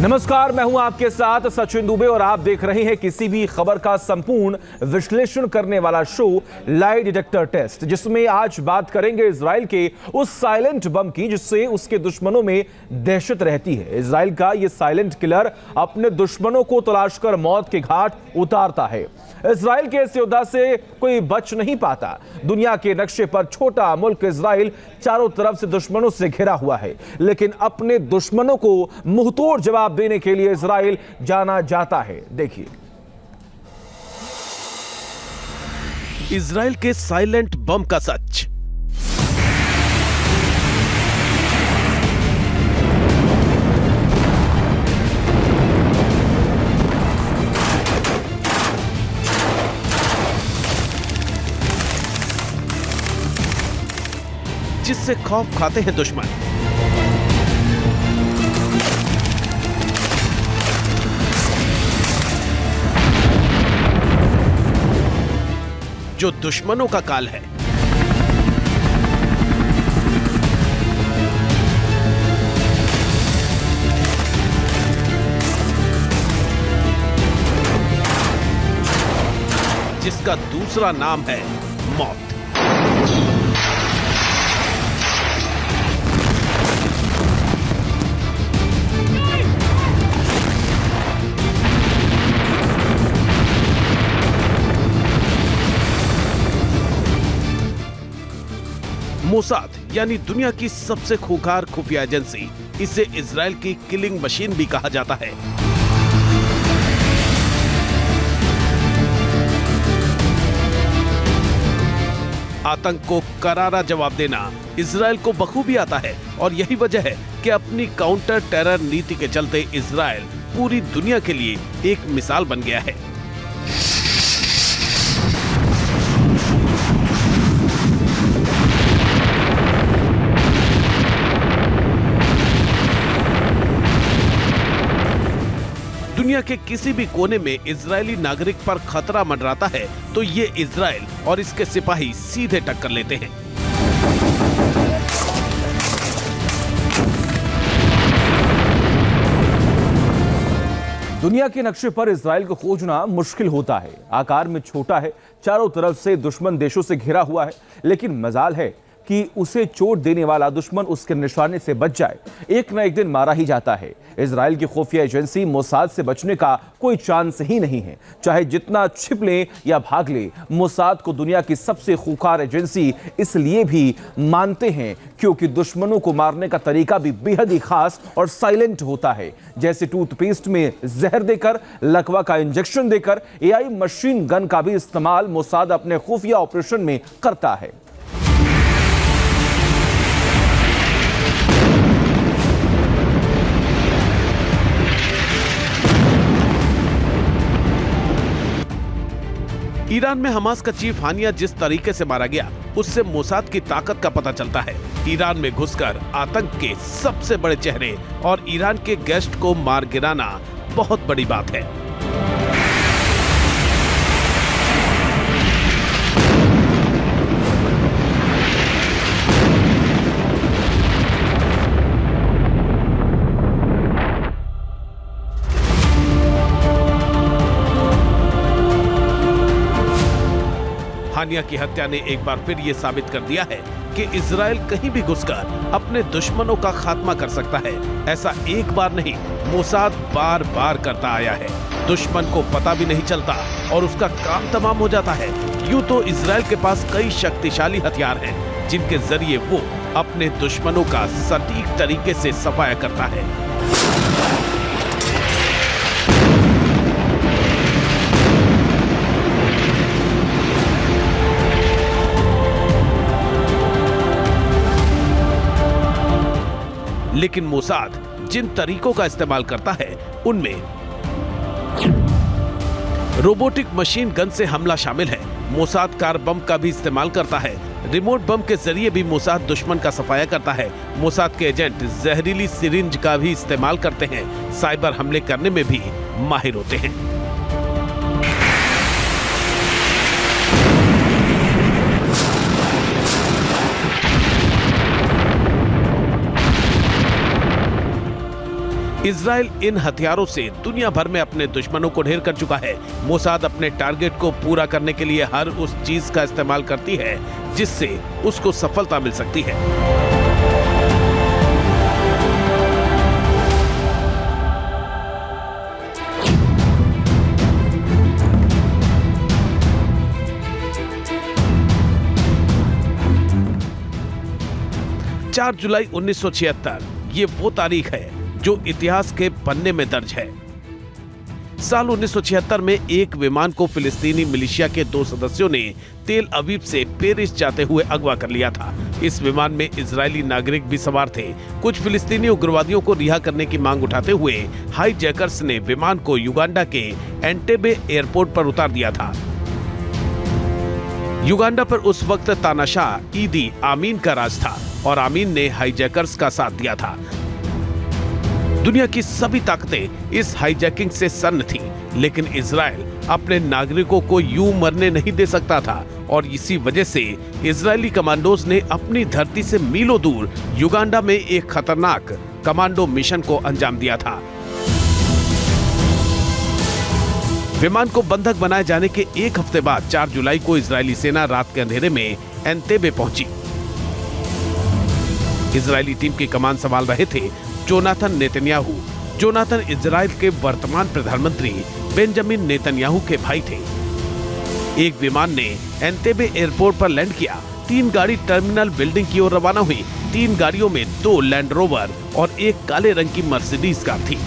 नमस्कार, मैं हूं आपके साथ सचिन दुबे और आप देख रहे हैं किसी भी खबर का संपूर्ण विश्लेषण करने वाला शो लाई डिटेक्टर टेस्ट, जिसमें आज बात करेंगे इजराइल के उस साइलेंट बम की जिससे उसके दुश्मनों में दहशत रहती है। इजराइल का यह साइलेंट किलर अपने दुश्मनों को तलाशकर मौत के घाट उतारता है। इजराइल के इस योद्धा से कोई बच नहीं पाता। दुनिया के नक्शे पर छोटा मुल्क इजराइल चारों तरफ से दुश्मनों से घिरा हुआ है, लेकिन अपने दुश्मनों को मुंहतोड़ जवाब देने के लिए इजराइल जाना जाता है। देखिए, इजराइल के साइलेंट बम का सच। जिससे खौफ खाते हैं दुश्मन। जो दुश्मनों का काल है। जिसका दूसरा नाम है मौत। मोसाद यानी दुनिया की सबसे खूंखार खुफिया एजेंसी, इसे इजराइल की किलिंग मशीन भी कहा जाता है। आतंक को करारा जवाब देना इजराइल को बखूबी आता है और यही वजह है कि अपनी काउंटर टेरर नीति के चलते इजराइल पूरी दुनिया के लिए एक मिसाल बन गया है। दुनिया के किसी भी कोने में इजरायली नागरिक पर खतरा मंडराता है तो ये इजराइल और इसके सिपाही सीधे टक्कर लेते हैं। दुनिया के नक्शे पर इजराइल को खोजना मुश्किल होता है। आकार में छोटा है, चारों तरफ से दुश्मन देशों से घिरा हुआ है, लेकिन मजाल है कि उसे चोट देने वाला दुश्मन उसके निशाने से बच जाए। एक न एक दिन मारा ही जाता है। इजराइल की खुफिया एजेंसी मोसाद से बचने का कोई चांस ही नहीं है। चाहे जितना छिप ले या भाग ले, मोसाद को दुनिया की सबसे खूंखार एजेंसी इसलिए भी मानते हैं क्योंकि दुश्मनों को मारने का तरीका भी बेहद ही खास और साइलेंट होता है। जैसे टूथपेस्ट में जहर देकर, लकवा का इंजेक्शन देकर, एआई मशीन गन का भी इस्तेमाल मोसाद अपने खुफिया ऑपरेशन में करता है। ईरान में हमास का चीफ हानिया जिस तरीके से मारा गया, उससे मोसाद की ताकत का पता चलता है। ईरान में घुसकर आतंक के सबसे बड़े चेहरे और ईरान के गेस्ट को मार गिराना बहुत बड़ी बात है। हानिया की हत्या ने एक बार फिर ये साबित कर दिया है कि इजराइल कहीं भी घुसकर अपने दुश्मनों का खात्मा कर सकता है। ऐसा एक बार नहीं, मोसाद बार बार करता आया है। दुश्मन को पता भी नहीं चलता और उसका काम तमाम हो जाता है। यूं तो इजराइल के पास कई शक्तिशाली हथियार हैं, जिनके जरिए वो अपने दुश्मनों का सटीक तरीके से सफाया करता है। लेकिन मोसाद जिन तरीकों का इस्तेमाल करता है, उनमें रोबोटिक मशीन गन से हमला शामिल है। मोसाद कार बम का भी इस्तेमाल करता है। रिमोट बम के जरिए भी मोसाद दुश्मन का सफाया करता है। मोसाद के एजेंट जहरीली सिरिंज का भी इस्तेमाल करते हैं। साइबर हमले करने में भी माहिर होते हैं। इजराइल इन हथियारों से दुनिया भर में अपने दुश्मनों को ढेर कर चुका है। मोसाद अपने टारगेट को पूरा करने के लिए हर उस चीज का इस्तेमाल करती है जिससे उसको सफलता मिल सकती है। 4 जुलाई 1976 ये वो तारीख है जो इतिहास के पन्ने में दर्ज है। साल 1976 में एक विमान को फिलिस्तीनी मिलिशिया के 2 सदस्यों ने तेल अवीव से पेरिस जाते हुए अगवा कर लिया था। इस विमान में इजरायली नागरिक भी सवार थे। कुछ फिलिस्तीनी उग्रवादियों को रिहा करने की मांग उठाते हुए हाईजैकर्स ने विमान को युगांडा के एंटेबे एयरपोर्ट पर उतार दिया था। युगांडा पर उस वक्त तानाशाह ईदी आमीन का राज था और आमीन ने हाईजैकर्स का साथ दिया था। दुनिया की सभी ताकतें इस हाईजैकिंग से सन्न थी, लेकिन इजराइल अपने नागरिकों को यूं मरने नहीं दे सकता था और इसी वजह से इजरायली कमांडोज ने अपनी धरती से मीलों दूर युगांडा में एक खतरनाक कमांडो मिशन को अंजाम दिया था। विमान को बंधक बनाए जाने के एक हफ्ते बाद 4 जुलाई को इजरायली सेना रात के अंधेरे में एंतेबे पहुंची। इजरायली टीम की कमान संभाल रहे थे जोनाथन नेतन्याहू। जोनाथन इजराइल के वर्तमान प्रधानमंत्री बेंजामिन नेतन्याहू के भाई थे। एक विमान ने एंतेबे एयरपोर्ट पर लैंड किया। 3 गाड़ी टर्मिनल बिल्डिंग की ओर रवाना हुई। 3 गाड़ियों में 2 लैंड रोवर और एक काले रंग की मर्सिडीज कार थी।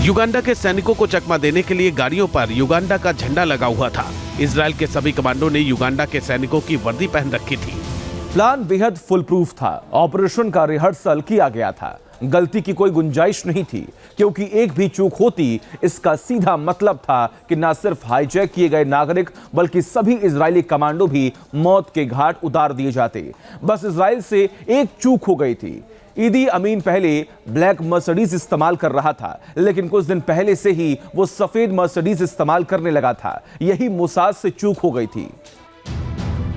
युगांडा के सैनिकों को चकमा देने के लिए गाड़ियों पर युगांडा का झंडा लगा हुआ था। इजराइल के सभी कमांडो ने युगांडा के सैनिकों की वर्दी पहन रखी थी। प्लान बेहद फुल प्रूफ था। ऑपरेशन का रिहर्सल किया गया था। गलती की कोई गुंजाइश नहीं थी, क्योंकि एक भी चूक होती इसका सीधा मतलब था कि न सिर्फ हाईजैक किए गए नागरिक बल्कि सभी इजरायली कमांडो भी मौत के घाट उतार दिए जाते। बस इजराइल से एक चूक हो गई थी। ईदी अमीन पहले ब्लैक मर्सिडीज इस्तेमाल कर रहा था, लेकिन कुछ दिन पहले से ही वो सफेद मर्सिडीज इस्तेमाल करने लगा था। यही मोसाद से चूक हो गई थी।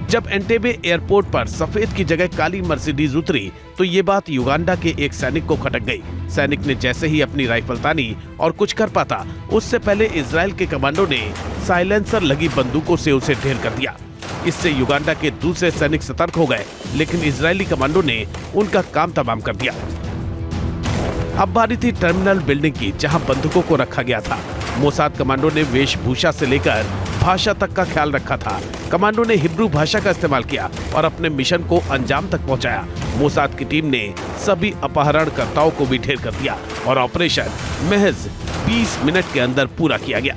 जब एंटेबे एयरपोर्ट पर सफेद की जगह काली मर्सिडीज उतरी तो ये बात युगांडा के एक सैनिक को खटक गई। सैनिक ने जैसे ही अपनी राइफल तानी और कुछ कर पाता, उससे पहले इजराइल के कमांडो ने साइलेंसर लगी बंदूकों से उसे ढेर कर दिया। इससे युगांडा के दूसरे सैनिक सतर्क हो गए, लेकिन इजरायली कमांडो ने उनका काम तमाम कर दिया। अब बारी थी टर्मिनल बिल्डिंग की, जहां बंदूकों को रखा गया था। मोसाद कमांडो ने वेशभूषा से लेकर भाषा तक का ख्याल रखा था। कमांडो ने हिब्रू भाषा का इस्तेमाल किया और अपने मिशन को अंजाम तक पहुंचाया। मोसाद की टीम ने सभी अपहरणकर्ताओं को भी ढेर कर दिया और ऑपरेशन महज 20 मिनट के अंदर पूरा किया गया।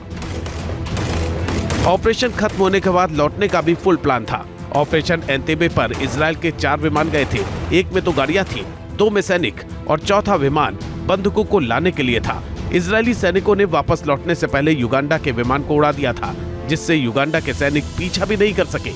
ऑपरेशन खत्म होने के बाद लौटने का भी फुल प्लान था। ऑपरेशन एंतेबे पर इजराइल के 4 विमान गए थे। एक में तो गाड़ियां थी, 2 में सैनिक और चौथा विमान बंदूकों को लाने के लिए था। इजरायली सैनिकों ने वापस लौटने से पहले युगांडा के विमान को उड़ा दिया था, जिससे युगांडा के सैनिक पीछा भी नहीं कर सके।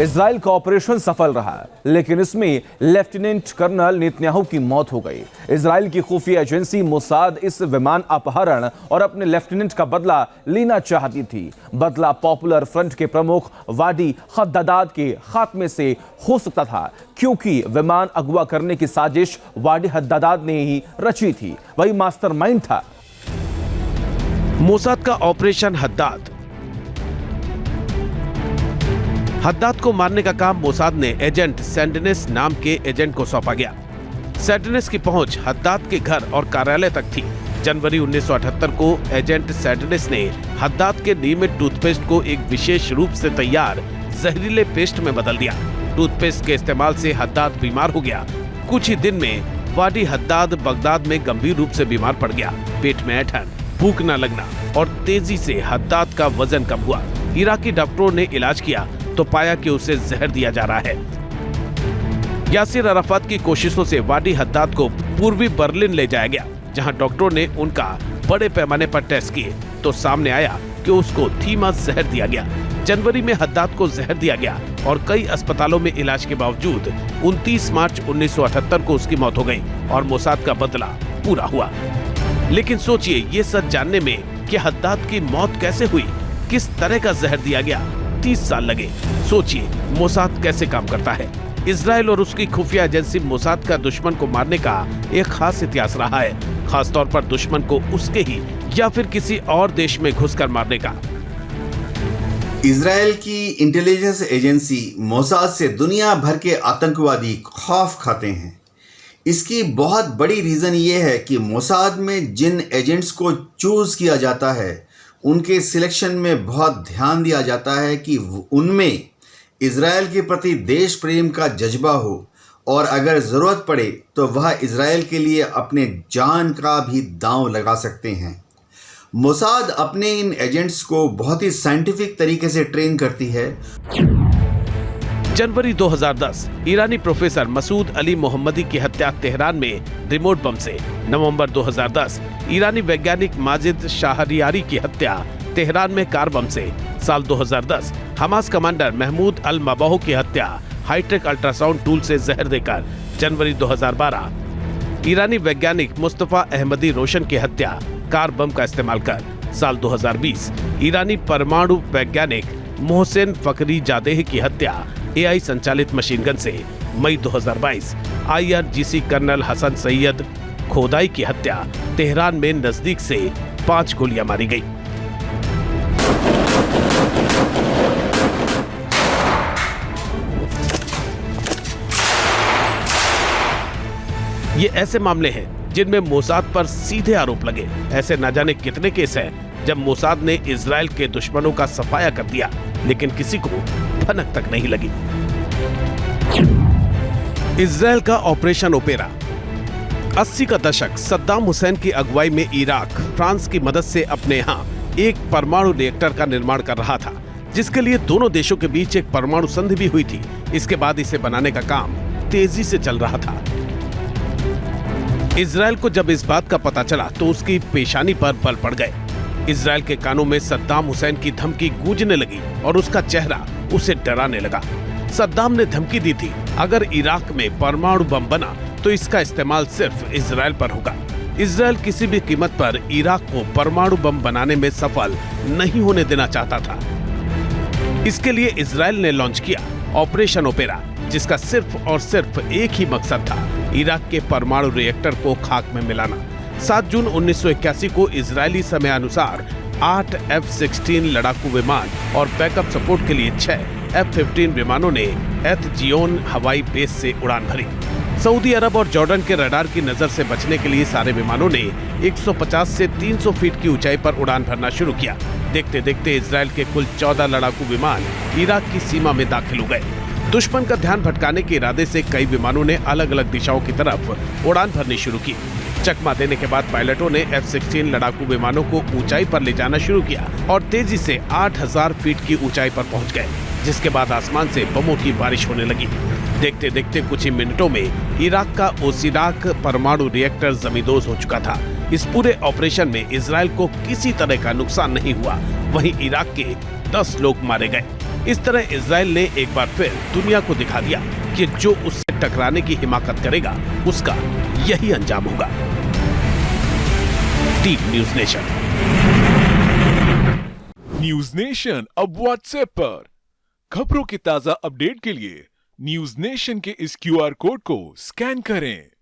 इजराइल का ऑपरेशन सफल रहा, लेकिन इसमें लेफ्टिनेंट कर्नल नेतन्याहू की मौत हो गई। इजराइल की खुफिया एजेंसी मोसाद इस विमान अपहरण और अपने लेफ्टिनेंट का बदला लेना चाहती थी। बदला पॉपुलर फ्रंट के प्रमुख वाडी हद्दाद के खात्मे से हो सकता था, क्योंकि विमान अगवा करने की साजिश वाडी हद्दाद ने ही रची थी। वही मास्टरमाइंड था। मोसाद का ऑपरेशन हद्दाद को मारने का काम मोसाद ने एजेंट सैंडनेस नाम के एजेंट को सौंपा गया। सैंडनेस की पहुंच हद्दाद के घर और कार्यालय तक थी। जनवरी 1978 को एजेंट सैंडनेस ने हद्दाद के नियमित टूथपेस्ट को एक विशेष रूप से तैयार जहरीले पेस्ट में बदल दिया। टूथपेस्ट के इस्तेमाल से हद्दाद बीमार हो गया। कुछ ही दिन में वाडी हद्दाद बगदाद में गंभीर रूप से बीमार पड़ गया। पेट में ऐंठन, भूख न लगना और तेजी से हद्दाद का वजन कम हुआ। इराकी डॉक्टरों ने इलाज किया तो पाया कि उसे जहर दिया जा रहा है। यासिर अराफात की कोशिशों से वाडी हद्दाद को पूर्वी बर्लिन ले जाया गया, जहां डॉक्टरों ने उनका बड़े पैमाने पर टेस्ट किए तो सामने आया कि उसको थीमा जहर दिया गया। जनवरी में हद्दाद को जहर दिया गया और कई अस्पतालों में इलाज के बावजूद 29 मार्च 1978 को उसकी मौत हो गई और मोसाद का बदला पूरा हुआ। लेकिन सोचिए, ये सच जानने में कि हद्दाद की मौत कैसे हुई, किस तरह का जहर दिया गया, 30 साल लगे। सोचिए मोसाद कैसे काम करता है। इजराइल और उसकी खुफिया एजेंसी मोसाद का दुश्मन को मारने का एक खास इतिहास रहा है, खासतौर पर दुश्मन को उसके ही या फिर किसी और देश में घुसकर मारने का। इजराइल की इंटेलिजेंस एजेंसी मोसाद से दुनिया भर के आतंकवादी खौफ खाते हैं। इसकी बहुत बड़ी रीज़न ये है कि मोसाद में जिन एजेंट्स को चूज़ किया जाता है उनके सिलेक्शन में बहुत ध्यान दिया जाता है कि उनमें इजराइल के प्रति देश प्रेम का जज्बा हो और अगर ज़रूरत पड़े तो वह इजराइल के लिए अपने जान का भी दांव लगा सकते हैं। मोसाद अपने इन एजेंट्स को बहुत ही साइंटिफिक तरीके से ट्रेन करती है। जनवरी 2010 ईरानी प्रोफेसर मसूद अली मोहम्मदी की हत्या तेहरान में रिमोट बम से। नवंबर 2010 ईरानी वैज्ञानिक माजिद शाहरियारी की हत्या तेहरान में कार बम से। साल 2010 हमास कमांडर महमूद अल मबाहू की हत्या हाईटेक अल्ट्रासाउंड टूल से जहर देकर। जनवरी 2012 ईरानी वैज्ञानिक मुस्तफा अहमदी रोशन की हत्या कार बम का इस्तेमाल कर। साल 2020 ईरानी परमाणु वैज्ञानिक मोहसेन फकरी जादेह की हत्या एआई संचालित मशीन गन से। मई 2022 IRGC कर्नल हसन सैयद खोदाई की हत्या तेहरान में नजदीक से 5 गोलियां मारी गई। ये ऐसे मामले हैं जिनमें मोसाद पर सीधे आरोप लगे। ऐसे न जाने कितने केस हैं जब मोसाद ने इजराइल के दुश्मनों का सफाया कर दिया, लेकिन किसी को भनक तक नहीं लगी। इजराइल का ऑपरेशन ओपेरा। 80 का दशक सद्दाम हुसैन की अगुवाई में इराक फ्रांस की मदद से अपने यहाँ एक परमाणु रिएक्टर का निर्माण कर रहा था, जिसके लिए दोनों देशों के बीच एक परमाणु संधि भी हुई थी। इसके बाद इसे बनाने का काम तेजी से चल रहा था। इजराइल को जब इस बात का पता चला तो उसकी पेशानी पर बल पड़ गए। इजराइल के कानों में सद्दाम हुसैन की धमकी गूंजने लगी और उसका चेहरा उसे डराने लगा। सद्दाम ने धमकी दी थी, अगर इराक में परमाणु बम बना तो इसका इस्तेमाल सिर्फ इजराइल पर होगा। इजराइल किसी भी कीमत पर इराक को परमाणु बम बनाने में सफल नहीं होने देना चाहता था। इसके लिए इजराइल ने लॉन्च किया ऑपरेशन ओपेरा, जिसका सिर्फ और सिर्फ एक ही मकसद था, इराक के परमाणु रिएक्टर को खाक में मिलाना। 7 जून 1981 को इजरायली समयानुसार 8 F-16 लड़ाकू विमान और बैकअप सपोर्ट के लिए 6 F-15 विमानों ने एथ-जियोन हवाई बेस से उड़ान भरी। सऊदी अरब और जॉर्डन के रडार की नजर से बचने के लिए सारे विमानों ने 150 से 300 फीट की ऊंचाई पर उड़ान भरना शुरू किया। देखते देखते इजराइल के कुल 14 लड़ाकू विमान इराक की सीमा में दाखिल हो गए। दुश्मन का ध्यान भटकाने के इरादे से कई विमानों ने अलग अलग दिशाओं की तरफ उड़ान भरनी शुरू की। चकमा देने के बाद पायलटों ने F-16 लड़ाकू विमानों को ऊंचाई पर ले जाना शुरू किया और तेजी से 8000 फीट की ऊंचाई पर पहुंच गए, जिसके बाद आसमान से बमों की बारिश होने लगी। देखते देखते कुछ ही मिनटों में इराक का ओसिराक परमाणु रिएक्टर जमींदोज हो चुका था। इस पूरे ऑपरेशन में इजराइल को किसी तरह का नुकसान नहीं हुआ, वहीं इराक के 10 लोग मारे गए। इस तरह इजराइल ने एक बार फिर दुनिया को दिखा दिया कि जो उससे टकराने की हिमाकत करेगा उसका यही अंजाम होगा। Team news nation. News nation अब व्हाट्सएप पर खबरों के ताजा अपडेट के लिए न्यूज़ नेशन के इस QR कोड को स्कैन करें।